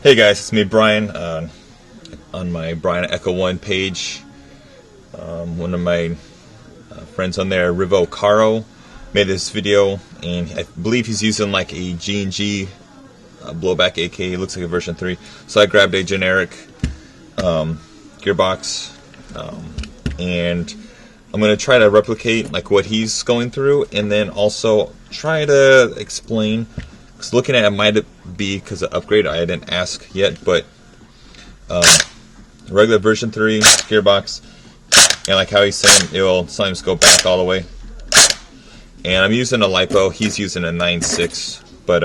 Hey guys, it's me Brian on my Brian Echo 1 page. One of my friends on there, Rivo Karro, made this video, and I believe he's using like a G&G blowback AK. It looks like a version 3. So I grabbed a generic gearbox, and I'm going to try to replicate like what he's going through, and then also try to explain. Because looking at it might be because of upgrade, I didn't ask yet, but regular version 3 gearbox, and like how he's saying it will sometimes go back all the way. And I'm using a LiPo, he's using a 9.6, but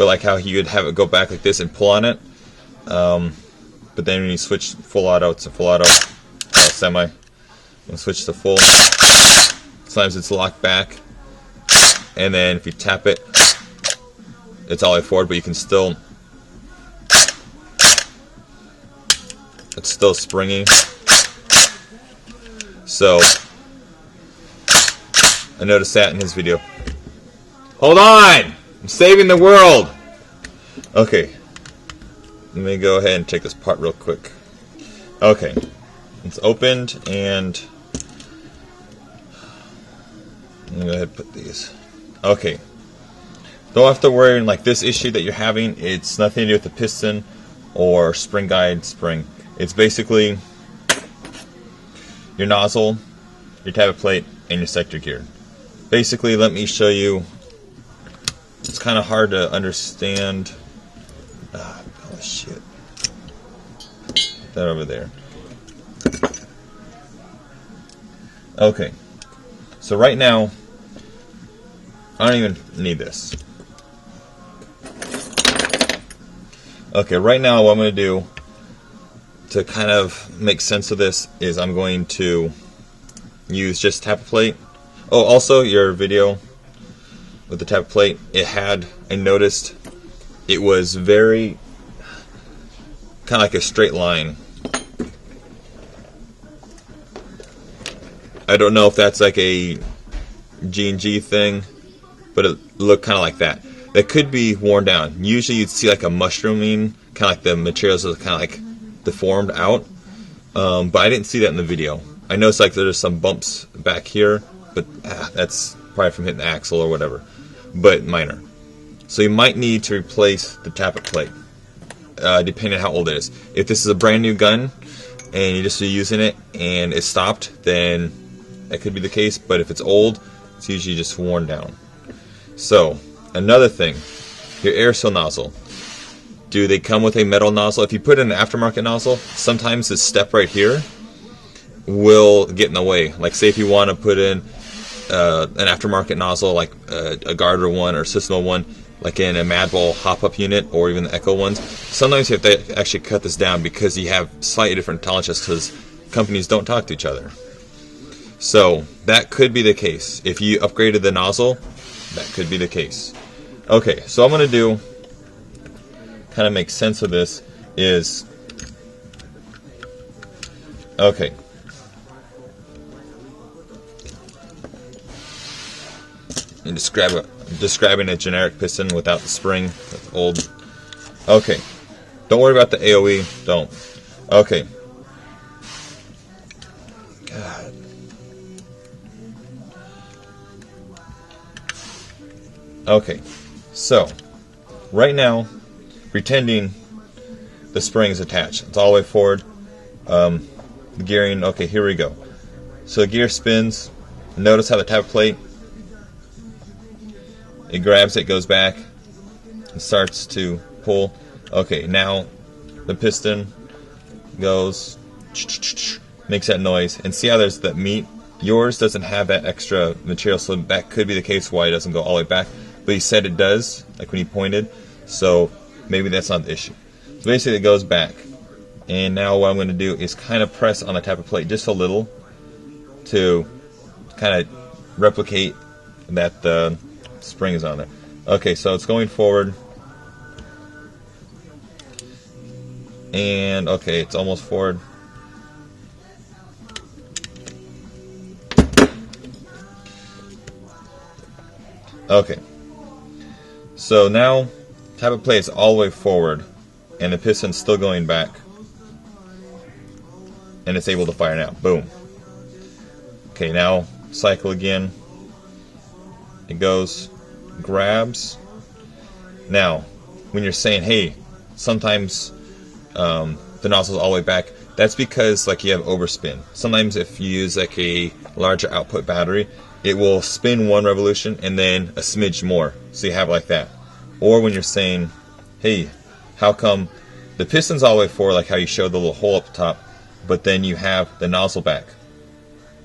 like how he would have it go back like this and pull on it. But then when you switch full auto, it's a full auto, semi. When you switch to full, sometimes it's locked back, and then if you tap it, it's all the way forward, but you can still, it's still springy. So I noticed that in his video. Hold on! I'm saving the world! Okay. Let me go ahead and take this part real quick. Okay. It's opened, and let me go ahead and put these. Okay. Don't have to worry, like this issue that you're having, it's nothing to do with the piston or spring guide spring. It's basically your nozzle, your tappet plate, and your sector gear. Basically, let me show you. It's kind of hard to understand. Oh shit. Put that over there. Okay. So right now, I don't even need this. Okay, right now what I'm going to do to kind of make sense of this is I'm going to use just tappet plate. Oh, also your video with the tappet plate, I noticed it was very kind of like a straight line. I don't know if that's like a G&G thing, but it looked kind of like that. That could be worn down. Usually you'd see like a mushrooming, kind of like the materials are kind of like deformed out, but I didn't see that in the video. I noticed like there's some bumps back here, but that's probably from hitting the axle or whatever, but minor. So you might need to replace the tappet plate, depending on how old it is. If this is a brand new gun and you're just using it and it stopped, then that could be the case, but if it's old, it's usually just worn down. So another thing, your air seal nozzle. Do they come with a metal nozzle? If you put in an aftermarket nozzle, sometimes this step right here will get in the way. Like say if you want to put in an aftermarket nozzle, like a Garter one or System one, like in a Madball hop-up unit or even the Echo ones, sometimes you have to actually cut this down because you have slightly different tolerances because companies don't talk to each other. So that could be the case. If you upgraded the nozzle, that could be the case. Okay, so I'm going to do, kind of make sense of this, is, okay. And describing a generic piston without the spring, that's old. Okay, don't worry about the AOE, don't. Okay. God. Okay, so right now, pretending the spring is attached. It's all the way forward. The gearing, okay, here we go. So the gear spins. Notice how the tappet plate, it grabs it, goes back, and starts to pull. Okay, now the piston goes, makes that noise. And see how there's that meat? Yours doesn't have that extra material, so that could be the case why it doesn't go all the way back. But he said it does, like when he pointed, so maybe that's not the issue. So basically it goes back, and now what I'm going to do is kind of press on the tappet plate just a little to kind of replicate that the spring is on there. Okay, so it's going forward, and okay, it's almost forward. Okay, so now tappet plate is all the way forward and the piston's still going back, and it's able to fire now. Boom. Okay, now cycle again. It goes, grabs. Now, when you're saying, hey, sometimes the nozzle's all the way back, that's because like you have overspin. Sometimes if you use like a larger output battery, it will spin one revolution and then a smidge more. So you have it like that. Or when you're saying, hey, how come the piston's all the way forward, like how you showed the little hole up top, but then you have the nozzle back.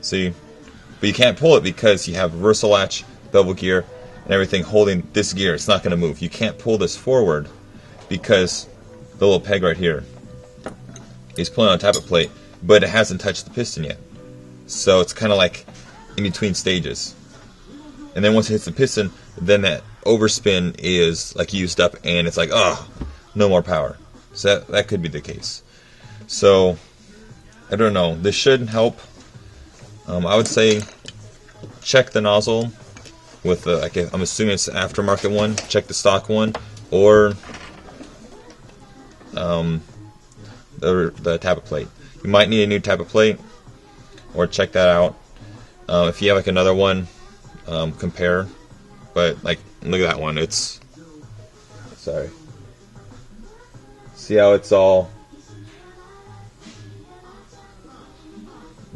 See? But you can't pull it because you have reversal latch, bevel gear, and everything holding this gear. It's not going to move. You can't pull this forward because the little peg right here is pulling on a tappet plate, but it hasn't touched the piston yet. So it's kind of like in between stages. And then once it hits the piston, then that overspin is like used up and it's like, oh, no more power. So that could be the case. So I don't know. This should help. I would say check the nozzle with the, like, I'm assuming it's the aftermarket one. Check the stock one, or the tappet plate. You might need a new tappet plate, or check that out. If you have like another one, compare. But like, look at that one. It's, sorry. See how it's all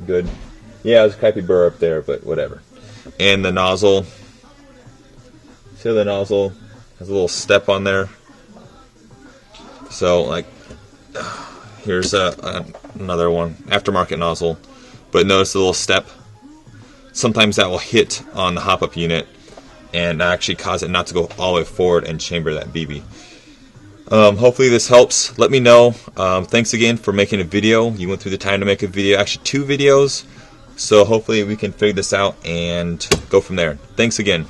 good? Yeah, there's a crappy burr up there, but whatever. And the nozzle. See, the nozzle has a little step on there. So, like, here's another one, aftermarket nozzle. But notice the little step. Sometimes that will hit on the hop-up unit and actually cause it not to go all the way forward and chamber that BB. Hopefully this helps. Let me know. Thanks again for making a video. You went through the time to make a video, actually 2 videos. So hopefully we can figure this out and go from there. Thanks again.